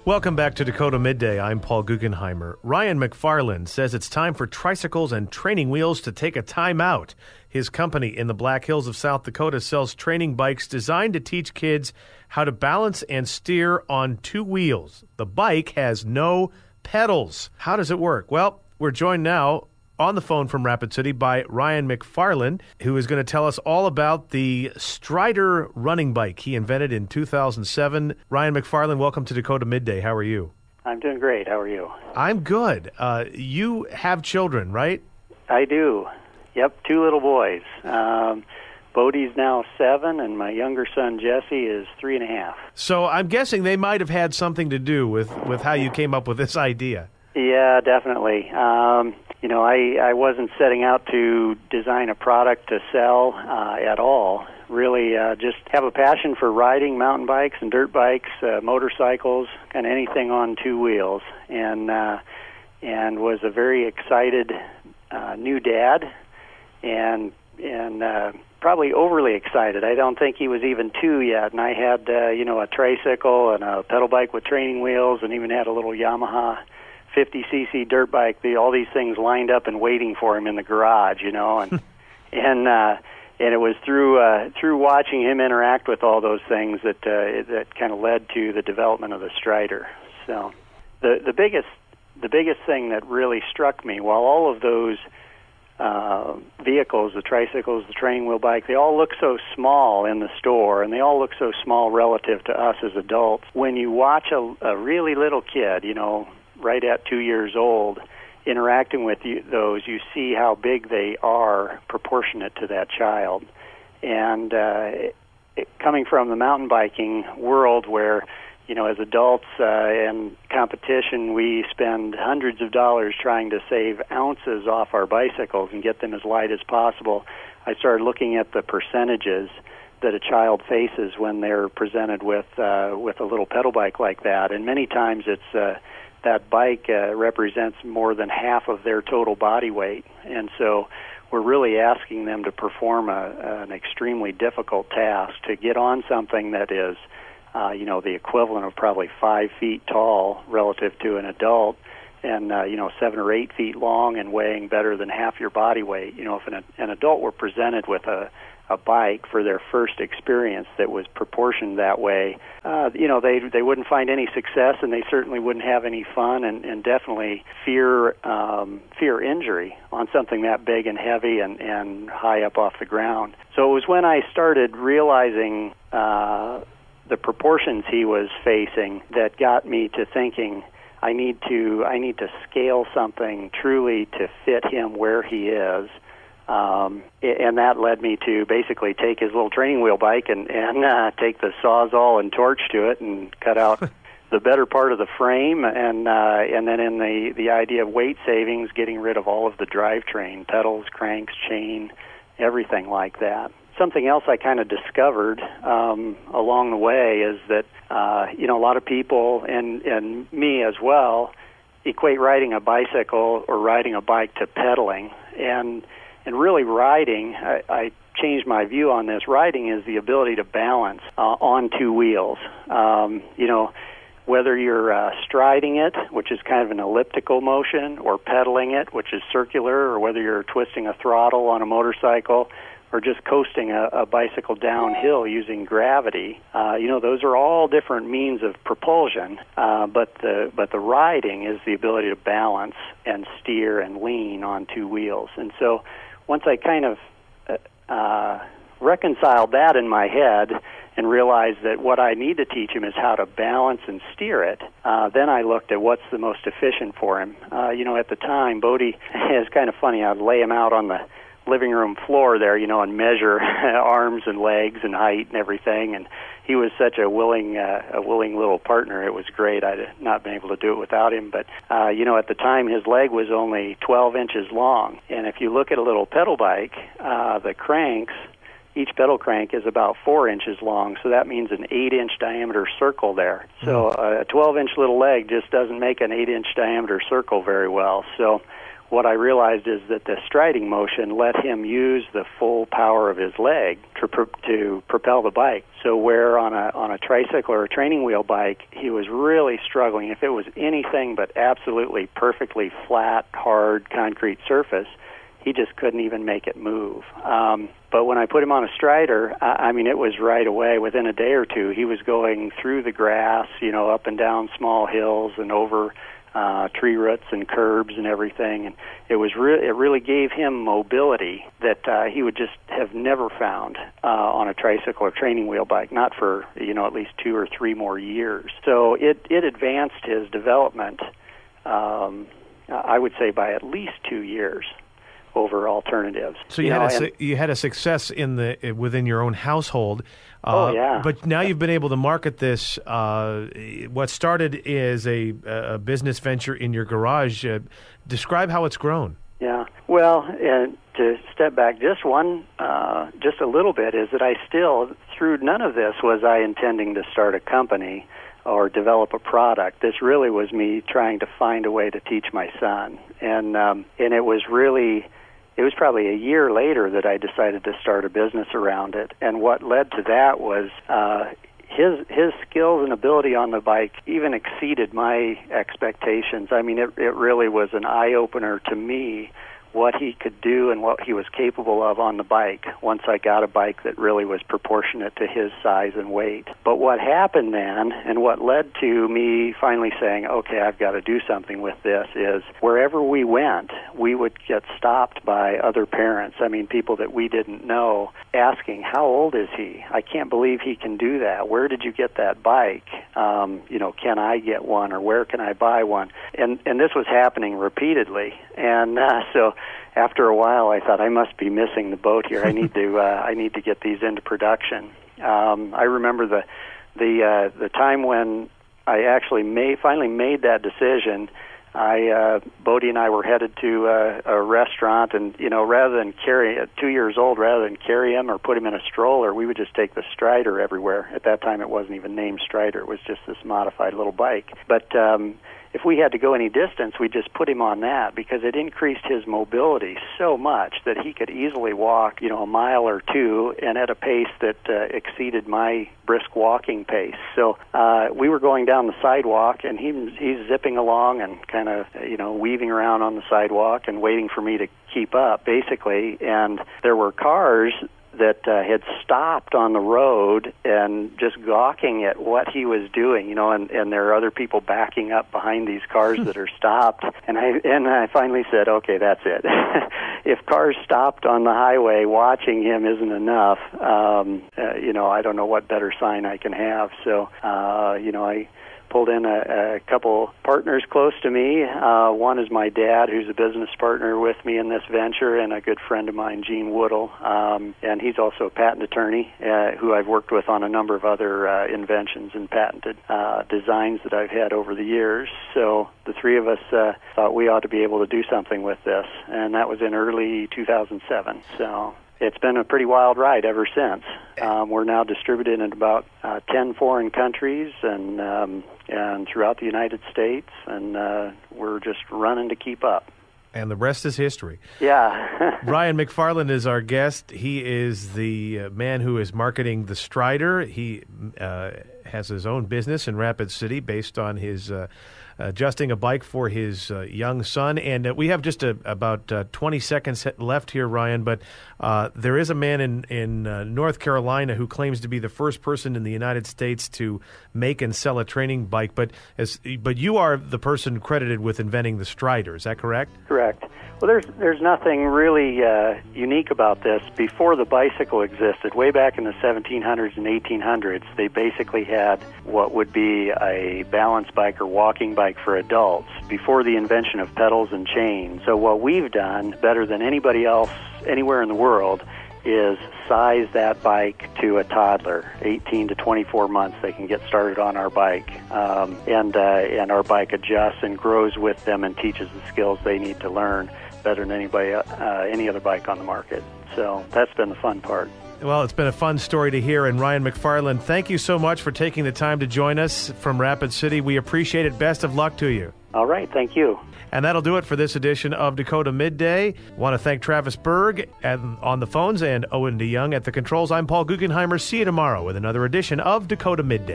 Welcome back to Dakota Midday. I'm Paul Guggenheimer. Ryan McFarland says it's time for tricycles and training wheels to take a time out. His company in the Black Hills of South Dakota sells training bikes designed to teach kids how to balance and steer on two wheels. The bike has no pedals. How does it work? Well, we're joined now on the phone from Rapid City by Ryan McFarland, who is going to tell us all about the Strider running bike he invented in 2007. Ryan McFarland, welcome to Dakota Midday. How are you? I'm doing great. How are you? I'm good. You have children, right? I do. Yep, two little boys. Bodie's now 7, and my younger son, Jesse, is 3.5. So I'm guessing they might have had something to do with how you came up with this idea. Yeah, definitely. I wasn't setting out to design a product to sell at all. Really just have a passion for riding mountain bikes and dirt bikes, motorcycles, kind of anything on two wheels, and was a very excited new dad, and probably overly excited. I don't think he was even 2 yet, and I had a tricycle and a pedal bike with training wheels, and even had a little Yamaha 50cc dirt bike. All these things lined up and waiting for him in the garage, and and it was through watching him interact with all those things that kind of led to the development of the Strider. So the biggest thing that really struck me, while all of those vehicles, the tricycles, the training wheel bike, they all look so small in the store, and they all look so small relative to us as adults. When you watch a really little kid, right at 2 years old, interacting with those, you see how big they are proportionate to that child. And coming from the mountain biking world where, as adults in competition, we spend hundreds of dollars trying to save ounces off our bicycles and get them as light as possible, I started looking at the percentages that a child faces when they're presented with a little pedal bike like that. And many times it's that bike represents more than half of their total body weight. And so we're really asking them to perform an extremely difficult task to get on something that is, the equivalent of probably 5 feet tall relative to an adult, and 7 or 8 feet long and weighing better than half your body weight. If an adult were presented with a bike for their first experience that was proportioned that way, they wouldn't find any success, and they certainly wouldn't have any fun, and definitely fear injury on something that big and heavy and high up off the ground. So it was when I started realizing the proportions he was facing that got me to thinking, I need to scale something truly to fit him where he is. And that led me to basically take his little training wheel bike and take the Sawzall and torch to it and cut out the better part of the frame, and then in the idea of weight savings, getting rid of all of the drivetrain, pedals, cranks, chain, everything like that. Something else I kind of discovered along the way is that a lot of people, and me as well, equate riding a bicycle or riding a bike to pedaling, and really riding, I changed my view on this. Riding is the ability to balance on two wheels. Whether you're striding it, which is kind of an elliptical motion, or pedaling it, which is circular, or whether you're twisting a throttle on a motorcycle, or just coasting a bicycle downhill using gravity. Those are all different means of propulsion, but the riding is the ability to balance and steer and lean on two wheels. And so once I kind of reconciled that in my head and realized that what I need to teach him is how to balance and steer it, then I looked at what's the most efficient for him. At the time, Bodie, it's kind of funny, I'd lay him out on the living room floor there, and measure arms and legs and height and everything, and he was such a willing little partner. It was great. I'd not been able to do it without him, but at the time his leg was only 12 inches long, and if you look at a little pedal bike, the cranks, each pedal crank is about 4 inches long, so that means an 8-inch diameter circle there. So a 12-inch little leg just doesn't make an 8-inch diameter circle very well. So what I realized is that the striding motion let him use the full power of his leg to propel the bike. So where on a tricycle or a training wheel bike, he was really struggling. If it was anything but absolutely perfectly flat, hard, concrete surface, he just couldn't even make it move. But when I put him on a strider, I mean, it was right away. Within a day or two, he was going through the grass, up and down small hills and over tree roots and curbs and everything. And it really gave him mobility that he would just have never found on a tricycle or training wheel bike, not for, at least 2 or 3 more years. So it advanced his development, I would say, by at least 2 years over alternatives. So you had a success within your own household. Yeah. But now you've been able to market this. What started as a business venture in your garage. Describe how it's grown. Yeah. Well, and to step back just a little bit, is that I still, through none of this was I intending to start a company or develop a product. This really was me trying to find a way to teach my son. And it was probably a year later that I decided to start a business around it. And what led to that was his skills and ability on the bike even exceeded my expectations. I mean, it really was an eye-opener to me what he could do and what he was capable of on the bike once I got a bike that really was proportionate to his size and weight. But what happened then, and what led to me finally saying, okay, I've got to do something with this, is wherever we went, we would get stopped by other parents, people that we didn't know, asking, how old is he? I can't believe he can do that. Where did you get that bike? Can I get one, or where can I buy one? And this was happening repeatedly. And so after a while, I thought, I must be missing the boat here. I need to get these into production. I remember the time when I actually finally made that decision. Bodie and I were headed to a restaurant, and rather than carry 2 years old, rather than carry him or put him in a stroller, we would just take the Strider everywhere. At that time, it wasn't even named Strider; it was just this modified little bike. But if we had to go any distance, we just put him on that because it increased his mobility so much that he could easily walk, a mile or two, and at a pace that exceeded my brisk walking pace. So we were going down the sidewalk, and he's zipping along and kind of, weaving around on the sidewalk and waiting for me to keep up, basically. And there were cars that had stopped on the road and just gawking at what he was doing, and there are other people backing up behind these cars that are stopped. And I finally said, okay, that's it. If cars stopped on the highway watching him isn't enough, I don't know what better sign I can have. So, I pulled in a couple partners close to me. One is my dad, who's a business partner with me in this venture, and a good friend of mine, Gene Woodle. And he's also a patent attorney who I've worked with on a number of other inventions and patented designs that I've had over the years. So the three of us thought we ought to be able to do something with this, and that was in early 2007. So it's been a pretty wild ride ever since. We're now distributed in about 10 foreign countries and throughout the United States, and we're just running to keep up. And the rest is history. Yeah. Ryan McFarland is our guest. He is the man who is marketing the Strider. He has his own business in Rapid City based on his adjusting a bike for his young son. And we have just about 20 seconds left here, Ryan, but there is a man in North Carolina who claims to be the first person in the United States to make and sell a training bike, but you are the person credited with inventing the Strider. Is that correct? Correct. Well, there's nothing really unique about this. Before the bicycle existed, way back in the 1700s and 1800s, they basically had what would be a balance bike or walking bike for adults before the invention of pedals and chains. So what we've done better than anybody else anywhere in the world is size that bike to a toddler. 18 to 24 months they can get started on our bike, and our bike adjusts and grows with them and teaches the skills they need to learn better than any other bike on the market. So that's been the fun part. Well, it's been a fun story to hear. And Ryan McFarland, thank you so much for taking the time to join us from Rapid City. We appreciate it. Best of luck to you. All right, thank you. And that'll do it for this edition of Dakota Midday. Want to thank Travis Berg on the phones and Owen DeYoung at the controls. I'm Paul Guggenheimer. See you tomorrow with another edition of Dakota Midday.